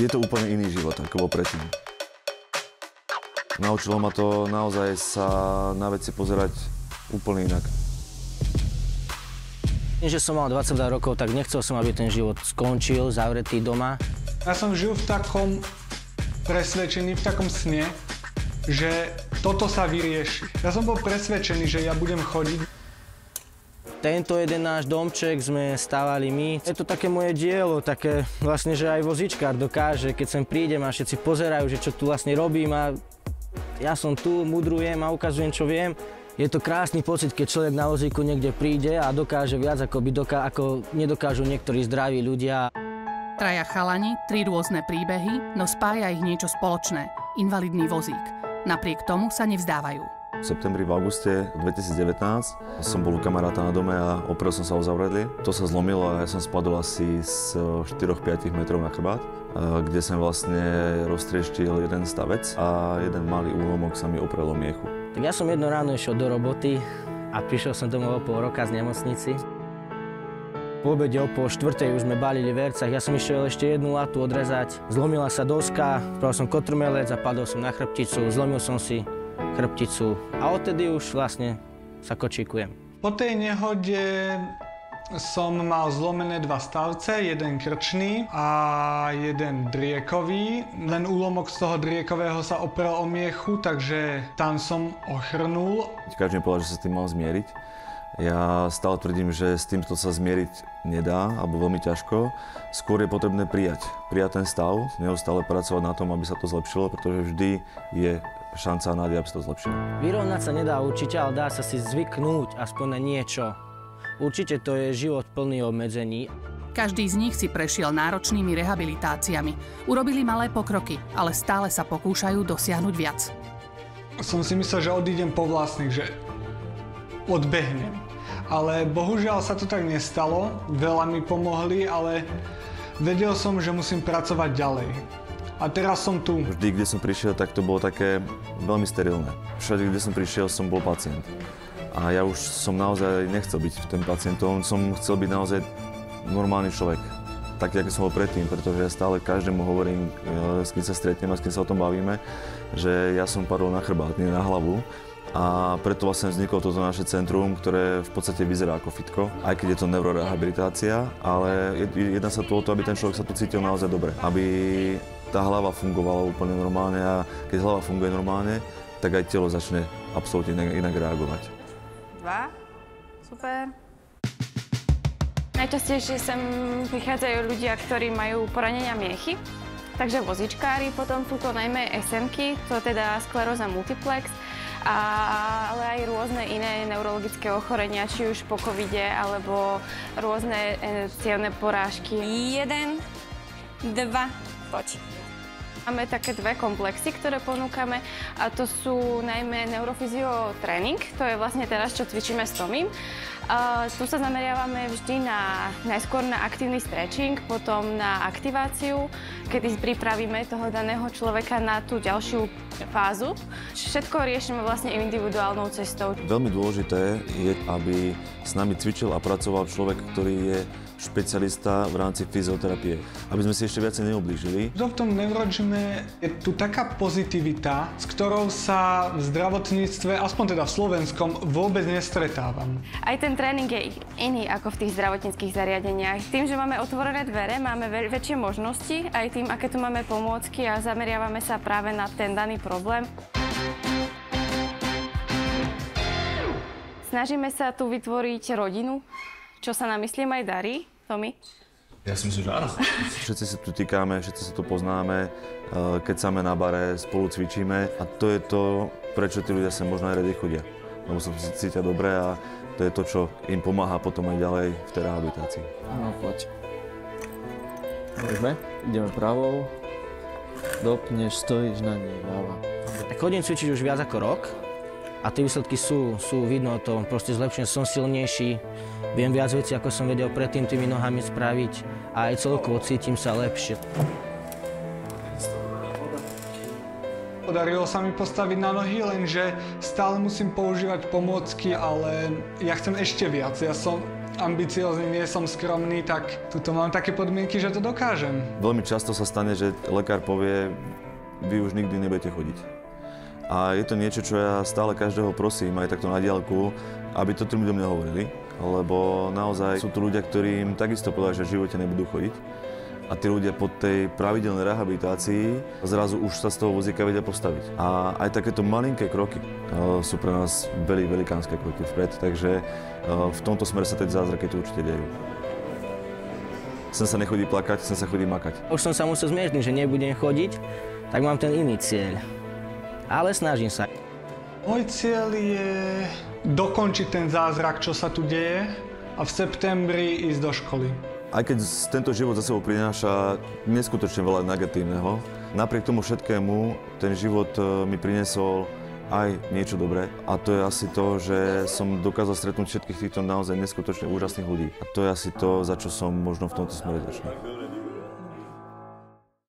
Je to úplne iný život, ako bol predtým. Naučilo ma to naozaj sa na veci pozerať úplne inak. Tým, že som mal 22 rokov, tak nechcel som, aby ten život skončil, zavretý doma. Ja som žil v takom presvedčení, v takom sne, že toto sa vyrieši. Ja som bol presvedčený, že ja budem chodiť. Tento jeden náš domček sme stávali my. Je to také moje dielo, také vlastne, že aj vozíčkár dokáže, keď sem prídem a všetci pozerajú, že čo tu vlastne robím a ja som tu, mudrujem a ukazujem, čo viem. Je to krásny pocit, keď človek na vozíku niekde príde a dokáže viac, ako nedokážu niektorí zdraví ľudia. Traja chalani, 3 rôzne príbehy, no spája ich niečo spoločné. Invalidný vozík. Napriek tomu sa nevzdávajú. V septembri, v auguste 2019 som bol u kamaráta na dome a oprel som sa o zavredlie. To sa zlomilo a ja som spadol asi z 4-5 metrov na chrbát, kde som vlastne roztrieštil jeden stavec a jeden malý úlomok sa mi oprel o miechu. Tak ja som jedno ráno išiel do roboty a prišiel som domov o pol roka z nemocnici. Po obede o pol štvrtej už sme balili v Vercach, ja som išiel ešte jednu latu odrezať. Zlomila sa doska, spravil som kotrmelec a padol som na chrbticu, zlomil som si chrbticu a odtedy už vlastne sa kočíkujem. Po tej nehode som mal zlomené 2 stavce, jeden krčný a jeden driekový. Len úlomok z toho driekového sa oprel o miechu, takže tam som ochrnul. Každý mi povedal, že sa s tým mal zmieriť. Ja stále tvrdím, že s týmto sa zmieriť nedá, alebo veľmi ťažko. Skôr je potrebné prijať ten stav, neustále pracovať na tom, aby sa to zlepšilo, pretože vždy je šanca a nádej, aby sa to zlepšilo. Vyrovnať sa nedá určite, ale dá sa si zvyknúť aspoň na niečo. Určite to je život plný obmedzení. Každý z nich si prešiel náročnými rehabilitáciami. Urobili malé pokroky, ale stále sa pokúšajú dosiahnuť viac. Som si myslel, že odídem po vlastných, že odbehnem. Ale bohužiaľ sa to tak nestalo. Veľa mi pomohli, ale vedel som, že musím pracovať ďalej. A teraz som tu. Vždy, kde som prišiel, tak to bolo také veľmi sterilné. Všade, kde som prišiel, som bol pacient. A ja už som naozaj nechcel byť tým pacientom, som chcel byť naozaj normálny človek. Taký, aký som bol predtým, pretože ja stále každému hovorím, s kým sa stretnem a s kým sa o tom bavíme, že ja som padol na chrbát, nie na hlavu. A preto vlastne vzniklo toto naše centrum, ktoré v podstate vyzerá ako fitko, aj keď je to neurorehabilitácia, ale jedná sa tu o to, aby ten človek sa tu cítil naozaj dobre, aby tá hlava fungovala úplne normálne a keď hlava funguje normálne, tak aj telo začne absolútne inak reagovať. 2. Super. Najčastejšie sem prichádzajú ľudia, ktorí majú poranenia miechy, takže vozíčkári, potom sú to najmä SM-ky, to teda skleróza multiplex, ale aj rôzne iné neurologické ochorenia, či už po covide, alebo rôzne cievne porážky. 1, 2, poď. Máme také 2 komplexy, ktoré ponúkame a to sú najmä neurofyziotréning, to je vlastne teraz, čo cvičíme s Tomím. Tu sa zameriavame vždy najskôr na aktívny stretching, potom na aktiváciu, kedy pripravíme toho daného človeka na tú ďalšiu fázu. Všetko riešime vlastne individuálnou cestou. Veľmi dôležité je, aby s nami cvičil a pracoval človek, ktorý je špecialista v rámci fyzioterapie, aby sme si ešte viacej neublížili. V tom neurogyme je tu taká pozitivita, s ktorou sa v zdravotníctve, aspoň teda v slovenskom, vôbec nestretávam. Aj ten tréning je iný ako v tých zdravotníckych zariadeniach. Tým, že máme otvorené dvere, máme väčšie možnosti, aj tým, aké tu máme pomôcky a zameriavame sa práve na ten daný problém. Snažíme sa tu vytvoriť rodinu, čo sa nám, myslím, aj darí. Tomi? Ja si myslím, že áno. Všetci sa tu týkame, všetci sa tu poznáme, keď same na bare, spolu cvičíme a to je to, prečo tí ľudia sem možno aj radi chodia. Lebo sa cítia dobre a to je to, čo im pomáha potom aj ďalej v tej rehabilitácii. No, poď. Môžeme? Ideme pravou. Dopneš, stojíš na nej, ľava. Tak chodím cvičiť už viac ako rok a tie výsledky sú vidno to, proste zlepšujem, som silnejší, viem viac vecí, ako som vedel predtým tými nohami spraviť a aj celkovo cítim sa lepšie. Podarilo sa mi postaviť na nohy, lenže stále musím používať pomôcky, ale ja chcem ešte viac. Ja som ambiciózny, nie som skromný, tak tuto mám také podmienky, že to dokážem. Veľmi často sa stane, že lekár povie, vy už nikdy nebudete chodiť. A je to niečo, čo ja stále každého prosím, aj takto na diaľku, aby to tým ľuďom nehovorili, lebo naozaj sú tu ľudia, ktorí im takisto povedali, že v živote nebudú chodiť. A tí ľudia po tej pravidelnej rehabilitácii zrazu už sa z toho vozíka vedia postaviť. A aj takéto malinké kroky sú pre nás velikánske kroky vpred, takže v tomto smere sa tie zázraky tu určite dejú. Sem sa nechodí plakať, sem sa chodí makať. Už som sa musel zmierniť, že nebudem chodiť, tak mám ten iný cieľ. Ale snažím sa. Môj cieľ je dokončiť ten zázrak, čo sa tu deje, a v septembri ísť do školy. Aj keď tento život za sebou prináša neskutočne veľa negatívneho, napriek tomu všetkému ten život mi priniesol aj niečo dobré. A to je asi to, že som dokázal stretnúť všetkých týchto naozaj neskutočne úžasných ľudí. A to je asi to, za čo som možno v tomto smere vďačný.